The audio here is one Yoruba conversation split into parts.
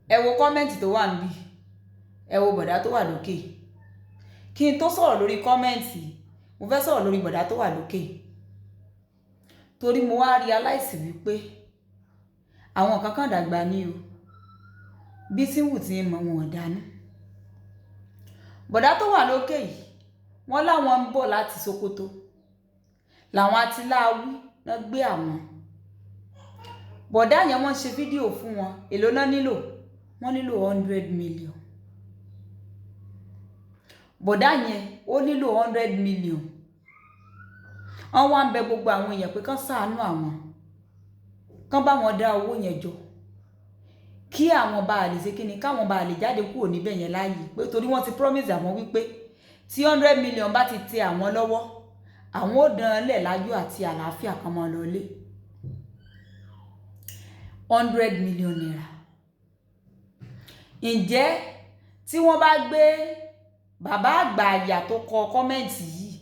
ẹ wo kọ́mẹ́ǹtì tó wà níbí, ẹ wo bọ̀dá tó wà lókè. Kí n tó sọ̀rọ̀ lórí kọ́mẹ́ǹtì, mo fẹ́ sọ̀rọ̀ lórí bọ̀dá tó wà lókè, torí mo wá realize wípé àwọn kankan dàgbà ní o, bí tí wù tí mọ̀ wọn dánú. Bọ̀dá tó wà lókè yìí wọ́n láwọn ń bọ̀ láti Sokoto, làwọn atiláwí náà gbé àwọn. Bọ̀dá yẹn wọ́n ṣe fídíò fún wọn, èló náà nílò, wọ́n nílò 100 million. Bọ̀dá yẹn ó nílò 100 million. Wọ́n wá ń bẹ gbogbo àwọn èèyàn pé kán ṣàánú àwọn, kán bá wọn dá owó yẹn jọ, kí àwọn bá lè ṣe kíni, káwọn bá lè jáde kúrò níbẹ̀ yẹn láàyè, pé torí wọ́n ti promise àwọn wípé tí 100 million bá ti tẹ àwọn lọ́wọ́, àwọn ó dán lẹ̀ láyọ̀ àti àlàáfíà kan mọ́ lọlé. 100 million naira. Ǹjẹ́ tí wọ́n bá gbé bàbá àgbà àyà tó kọ kọ́mẹ́ǹtì yìí,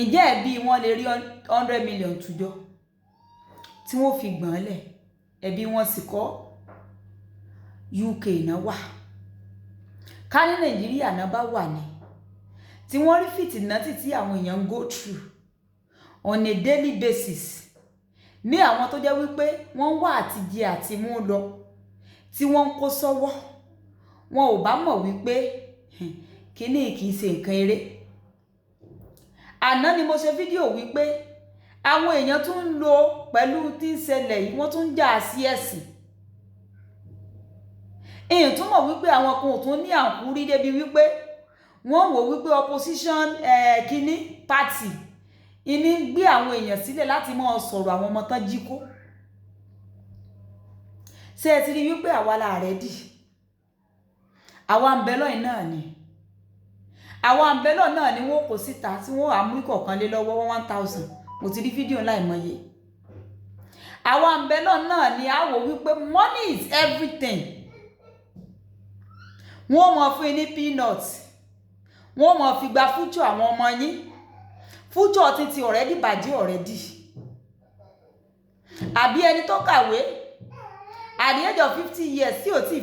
ǹjẹ́ ẹbí wọn lè rí 100 million tùjọ tí wọ́n fi gbọ̀n lẹ̀? Ẹbí wọn sì kọ́ UK náà wà. Ká ní Nàìjíríà náà bá wà ní, tí wọ́n rí fìtínátì tí àwọn èèyàn ń go through on a daily basis, ní àwọn tó jẹ́ wípé wọ́n wà àti jẹ àti mú lọ, tí wọ́n ń kó sọ́wọ́, wọn ò bá mọ̀ wípé kíní kìí ṣe nǹkan eré. Àná ni mo ṣe fídíò wípé àwọn èèyàn tún ń lò pẹ̀lú tí ń ṣẹlẹ̀ yìí, wọ́n tún ń jà sí ẹ̀sìn. Èyí tún mọ̀ wípé àwọn kan ò tún ní àkúrí débi wípé wọ́n wò wípé opposition kíní party ìní gbé àwọn èèyàn sílẹ̀ láti máa sọ̀rọ̀ àwọn ọmọ tán jí kó. Ṣé ẹ ti rí wípé àwa la ready? Àwa ń bẹ lọ́yìn náà ni. Àwa ń bẹ lọ́yìn náà ni wọ́n kò síta tí wọ́n àmú ìkọ̀ọ̀kan lé lọ́wọ́ 1000. Mo ti rí fídíò láìmọye. Àwa ń bẹ lọ́yìn náà ni a wò wípé money is everything. Wọ́n mọ̀ fún yín ní peanut. Wọ́n mọ̀ fi gba future àwọn ọmọ yín. Future ti already bàjẹ́ already. Àbí ẹni tó kàwé at the age of 50 years tí ò tí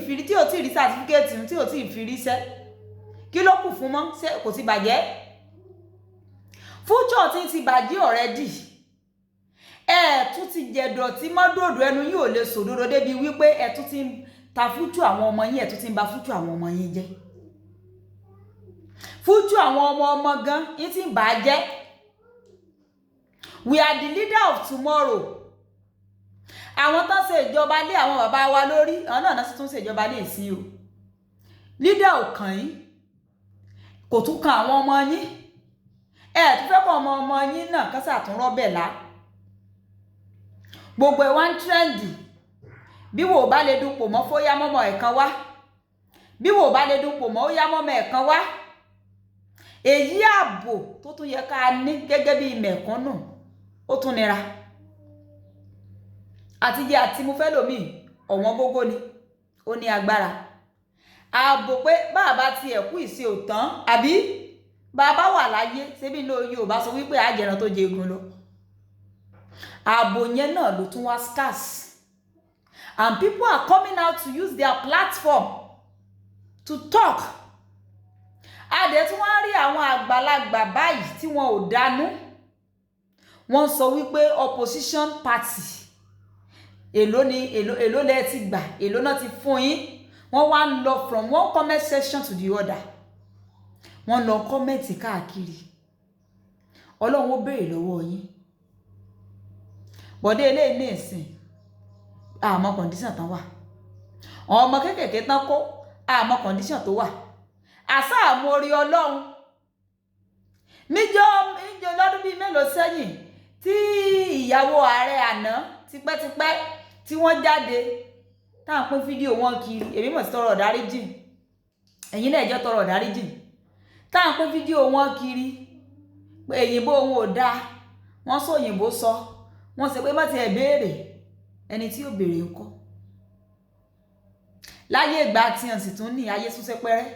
rí certificate, tí ò tí fi ríṣẹ́, kí ló kù fún mọ́? Ṣé kò ti bàjẹ́? Future ti bàjẹ́ already. Ẹ tún ti jẹ̀dọ̀ tí mọ́dòdó ẹnu yìí ò lè sòdodo débi wípé ẹ tún ti ta future àwọn ọmọ yín, ẹ tún ti ń ba future àwọn ọmọ yín jẹ́. Future àwọn ọmọ gan yín ti ń bà á jẹ́. We are the leader of tomorrow. Àwọn tán ṣe ìjọba lé àwọn bàbá wa lórí, àwọn náà sì tún ṣe ìjọba lé ìsìn o. Leader ò kàn yín, kò tún kan àwọn ọmọ yín. Ẹ tún fẹ́ kọ́ ọmọ yín náà kán ṣàtúnrọ́ bẹ̀ lá. Gbogbo ẹ̀ wá ń trendy. Bí wò bá lè dupò mọ́ fóyá mọ́mọ́ ẹ̀kan wá. Bí wò bá lè dupò mọ́ ó yá mọ́mọ́ ẹ̀kan wá. Èyí ààbò tó tún yẹ ká ní gẹ́gẹ́ bí mẹ̀kúnnù, ó tún nira. Àti jẹ àti mú fẹ́ lòmí ọ̀wọ́n gógó ni, ó ní agbára. Ààbò pé bàbá ti ẹ̀kú ìṣe òtán, àbí bàbá wà láyé, ṣébí ló Yorùbá sọ wípé àjẹran tó jẹ egun lọ. Ààbò yẹn náà ló tún wá scarce. And people are coming out to use their platform to talk. Adé tí wọ́n rí àwọn àgbàlagbà báyìí tí wọn ò dánú. Wọ́n sọ wípé opposition party èló lẹ ti gbà, èló náà ti fún yín. Wọ́n wá ń lọ from one comment section to the other. Wọ́n lọ comment káàkiri. Ọlọ́run ó béèrè lọ́wọ́ yín. Bọ̀dé eléyìí ní ìsìn, àmọ́ condition tán wà. Ọmọ kékèké tán kó, àmọ́ condition tó wà. Àṣà àmọ́ orí Ọlọ́run. Níjọ́ lọ́dún bíi mélòó sẹ́yìn tí ìyàwó ààrẹ àná tipẹ́tipẹ́ tí wọ́n jáde táwọn pín fídíò wọn kiri, èmi mọ̀ sí tọrọ ìdáríjì. Ẹ̀yin náà jẹ́ tọrọ ìdáríjì. Táwọn pín fídíò wọn kiri pé òyìnbó wọn ò dáa. Wọ́n sọ òyìnbó sọ. Wọ́n ṣe pé má ti ẹ̀ béèrè. Ẹni tí ó béèrè ńkọ́. Láyé ìgbà tí wọ́n sì tún ní ayé súnṣẹ́ pẹ́rẹ́.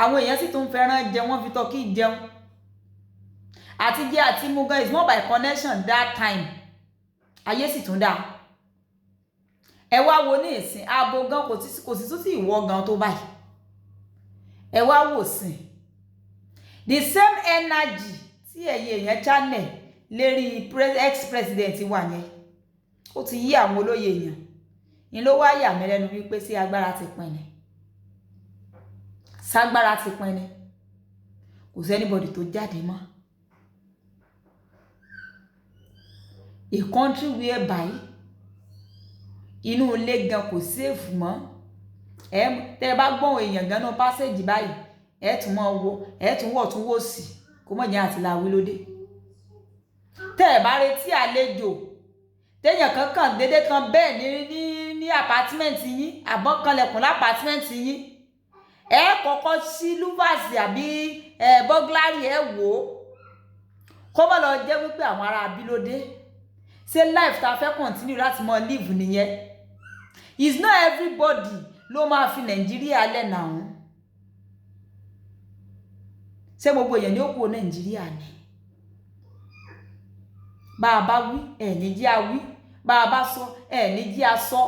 Àwọn èèyàn sì tún fẹ́ràn jẹun, wọ́n fi tọ́kì jẹun. Àti jẹ àti mu gan is more by connection that time. Ayé sì tún dá. ẹ wá wo ní ìsìn abo gan kò sí tó sì ìwọ gan tó báyìí ẹ wá wò sìn the same energy tí èèyàn channel lérí ex-president wà yẹn ó ti yí àwọn olóyè èèyàn ni ló wá yà mí lẹ́nu wípé sí agbára ti pin ni ságbára ti pin ni kò sí anybody tó jáde mọ́ a country whereby inú ilé gan kò safe mọ́ tẹ́ bá gbọ́n èèyàn gan náà passage báyìí ẹ tún mọ́ wo ẹ tún wọ̀ tún wò sí kó mọ̀ jẹ́ àti láwí lóde tẹ́ bá retí àlejò téèyàn kankan dédé kan bẹ́ẹ̀ ní apartment yín àbọ̀ kan lẹ̀kùn l'apartment yín ẹ kọ́kọ́ sí lúfàsì àbí bọ́gláàrì ẹ wò ó kó mọ̀ lọ jẹ́ wípé àwọn ará abílódé ṣé life ta fẹ́ continue láti mọ live nìyẹn is not everybody ló máa fi Nàìjíríà lẹ̀ náà ṣé gbogbo èèyàn ní ó kú Nàìjíríà ni bá a bá wí ẹ̀ ní jí a wí bá a bá sọ ẹ̀ ní jí a sọ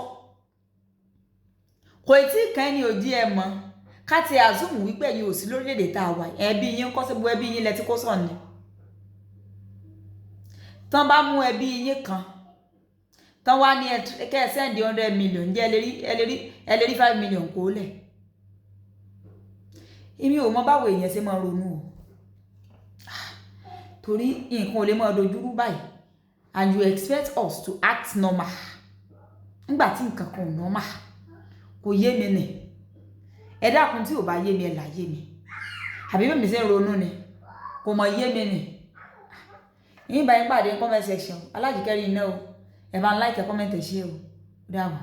kò tí kan ní òdí ẹ mọ́ ká ti àzùmù wípé ẹ̀yin ò sí lórílẹ̀‐èdè tá a wà ẹbí yín kọ́ sí gbogbo ẹbí yín lẹ ti kó sọ̀ ni tán bá mú ẹbí yín kan tán wá ní kẹ́ ẹ sẹ́ndì 100 million jẹ́ ẹ lè rí 5 million kó lẹ̀ èmi ò mọ báwo èèyàn ṣe máa ronú o torí nǹkan ò lè máa dojúrú báyìí and you expect us to act normal nígbà tí nǹkan kan ò normal kò yé mi nì ẹ dákun tí ò bá yé mi ẹ là yé mi àbí bẹ́ẹ̀ mi ṣe ń ronú ni kò mọ̀ yé mi nì yín bá yín pàdé comment section alájìkẹ́rì iná o ẹ bá ń like comment ẹ ṣe o dáhùn.